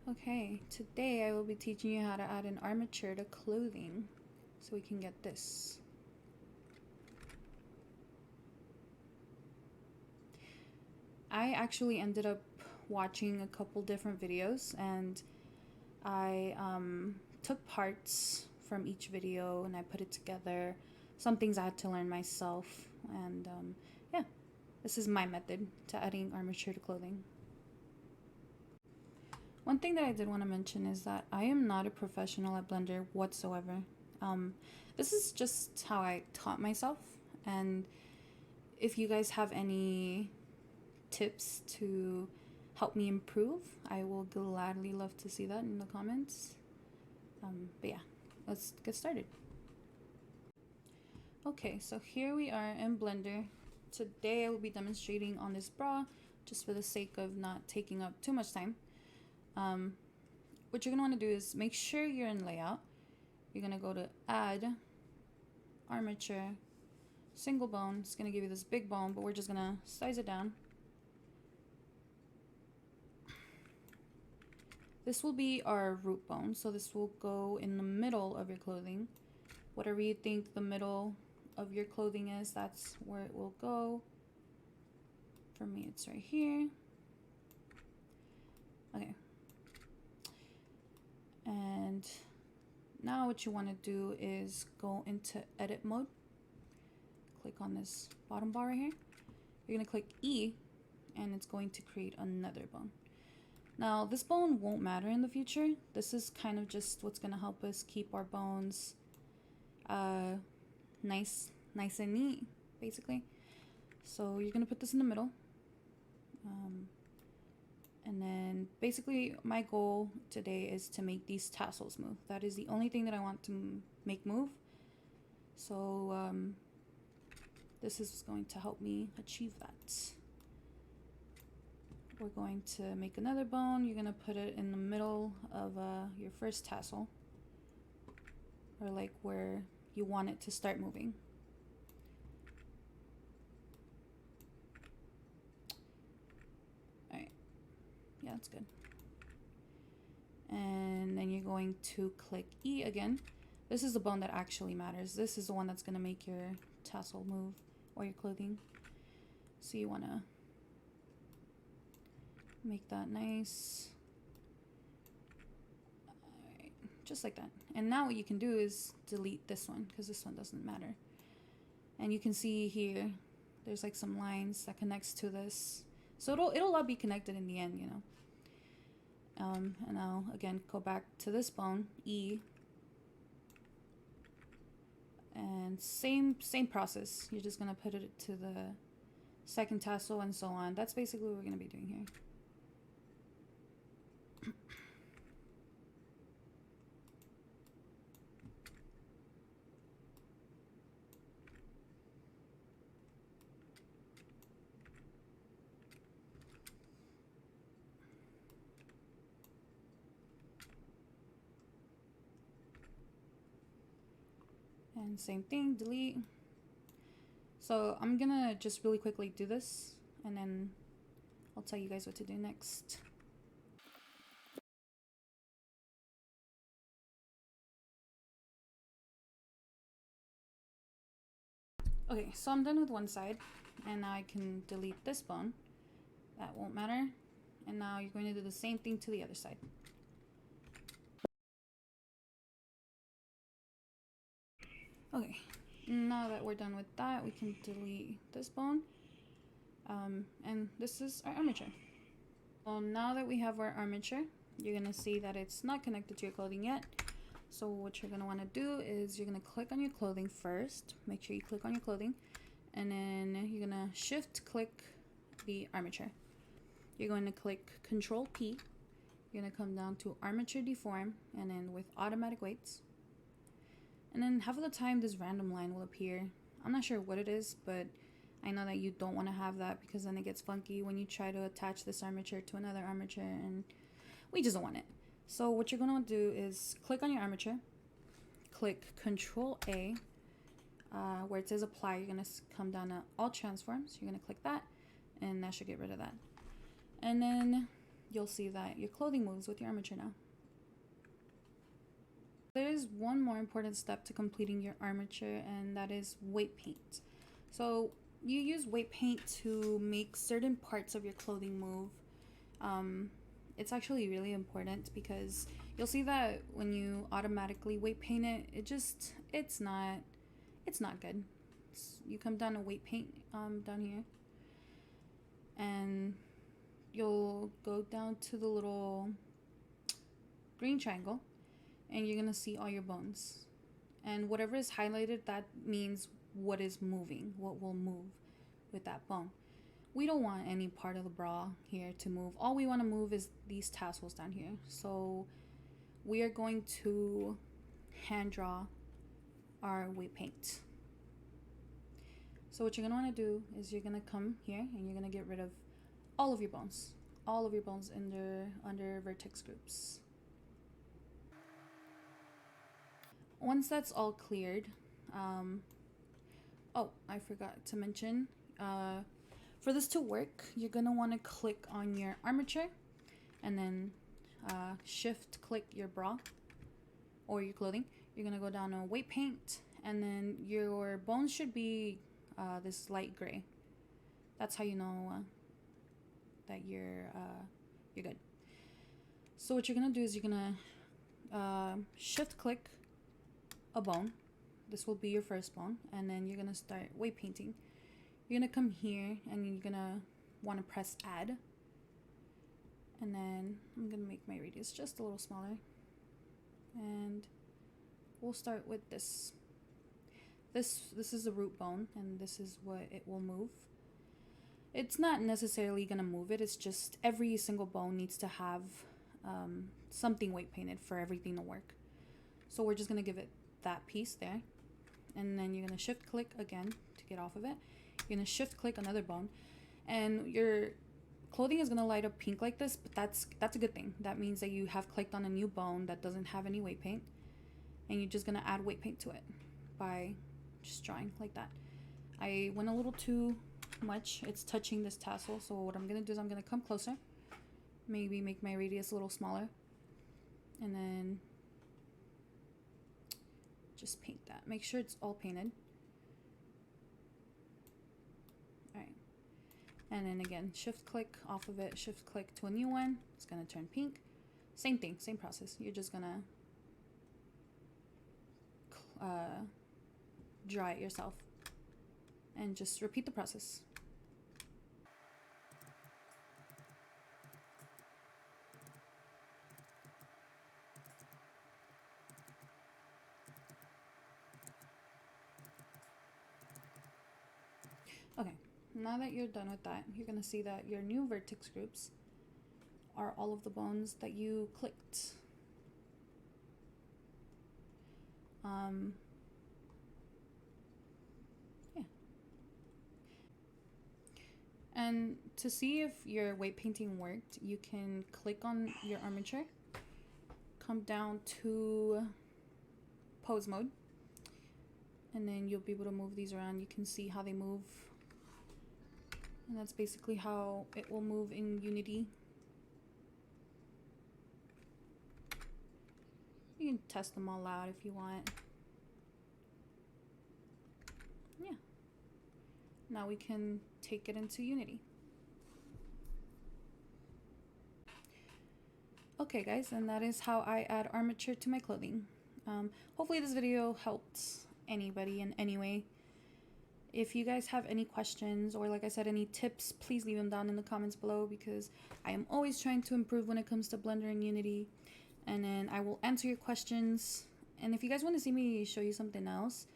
Okay, today I will be teaching you how to add an armature to clothing so we can get this. I actually ended up watching a couple different videos and I took parts from each video and I put it together. Some things I had to learn myself, and yeah, this is my method to adding armature to clothing. One thing that I did want to mention is that I am not a professional at Blender whatsoever. This is just how I taught myself, and if you guys have any tips to help me improve, I will gladly love to see that in the comments. But yeah, let's get started. Okay, so here we are in Blender. Today I will be demonstrating on this bra just for the sake of not taking up too much time. What you're going to want to do is make sure you're in layout. You're going to go to add armature single bone. It's going to give you this big bone, but we're just going to size it down. This will be our root bone, so this will go in the middle of your clothing. Whatever you think the middle of your clothing is, that's where it will go. For me, it's right here. Okay. And now what you want to do is go into edit mode. Click on this bottom bar right here. You're going to click E, and it's going to create another bone. Now, this bone won't matter in the future. This is kind of just what's going to help us keep our bones nice and neat, basically. So you're going to put this in the middle. And then basically my goal today is to make these tassels move. That is the only thing that I want to make move. So this is going to help me achieve that. We're going to make another bone. You're going to put it in the middle of your first tassel, or like where you want it to start moving. Alright, yeah, that's good. And then you're going to click E again. This is the bone that actually matters. This is the one that's going to make your tassel move or your clothing. So you want to make that nice. Alright, just like that. And now what you can do is delete this one because this one doesn't matter. And you can see here there's like some lines that connects to this. So it'll all be connected in the end, you know. And now again go back to this bone, E. And same process. You're just gonna put it to the second tassel and so on. That's basically what we're gonna be doing here. And same thing, delete. So I'm gonna just really quickly do this and then I'll tell you guys what to do next. Okay, so I'm done with one side and now I can delete this bone. That won't matter. And now you're going to do the same thing to the other side. Okay, now that we're done with that, we can delete this bone. And this is our armature. Well, now that we have our armature, you're gonna see that it's not connected to your clothing yet. So what you're gonna wanna do is you're gonna click on your clothing first. Make sure you click on your clothing. And then you're gonna shift click the armature. You're going to click Control P. You're gonna come down to armature deform and then with automatic weights. And then half of the time this random line will appear. I'm not sure what it is, but I know that you don't want to have that because then it gets funky when you try to attach this armature to another armature and we just don't want it. So what you're going to do is click on your armature, click Control A, where it says apply, you're going to come down to all transforms. You're going to click that and that should get rid of that. And then you'll see that your clothing moves with your armature now. There is one more important step to completing your armature, and that is weight paint. So you use weight paint to make certain parts of your clothing move. It's actually really important because you'll see that when you automatically weight paint it, it's not good. You come down to weight paint down here, and you'll go down to the little green triangle, and you're gonna see all your bones, and whatever is highlighted, that means what is moving, what will move with that bone. We don't want any part of the bra here to move. All we want to move is these tassels down here. So we are going to hand draw our weight paint. So what you're going to want to do is you're going to come here and you're going to get rid of all of your bones under vertex groups. Once that's all cleared, oh, I forgot to mention, for this to work, you're going to want to click on your armature and then shift click your bra or your clothing. You're going to go down to weight paint, and then your bones should be this light gray. That's how you know that you're good. So what you're going to do is you're going to shift click a bone. This will be your first bone, and then you're going to start weight painting. You're going to come here and you're going to want to press add. And then I'm going to make my radius just a little smaller. And we'll start with this. This is the root bone, and this is what it will move. It's not necessarily going to move it. It's just every single bone needs to have something weight painted for everything to work. So we're just going to give it that piece there. And then you're going to shift click again to get off of it. You're going to shift click another bone, and your clothing is going to light up pink like this, but that's a good thing. That means that you have clicked on a new bone that doesn't have any weight paint, and you're just going to add weight paint to it by just drawing like that. I went a little too much. It's touching this tassel, so what I'm going to do is I'm going to come closer, maybe make my radius a little smaller, and then just paint that. Make sure it's all painted. And then again, shift click off of it, shift click to a new one. It's gonna turn pink. Same thing, same process. You're just gonna draw it yourself and just repeat the process. Okay. Now that you're done with that, you're going to see that your new vertex groups are all of the bones that you clicked. Yeah. And to see if your weight painting worked, you can click on your armature, come down to pose mode, and then you'll be able to move these around. You can see how they move. And that's basically how it will move in Unity. You can test them all out if you want. Yeah. Now we can take it into Unity. Okay guys, and that is how I add armature to my clothing. Hopefully this video helped anybody in any way. If you guys have any questions, or like I said, any tips, please leave them down in the comments below, because I am always trying to improve when it comes to Blender and Unity. And then I will answer your questions. And if you guys want to see me show you something else,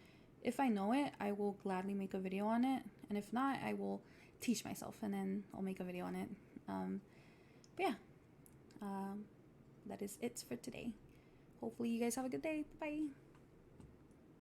if I know it, I will gladly make a video on it. And if not, I will teach myself and then I'll make a video on it. But yeah, that is it for today. Hopefully you guys have a good day. Bye.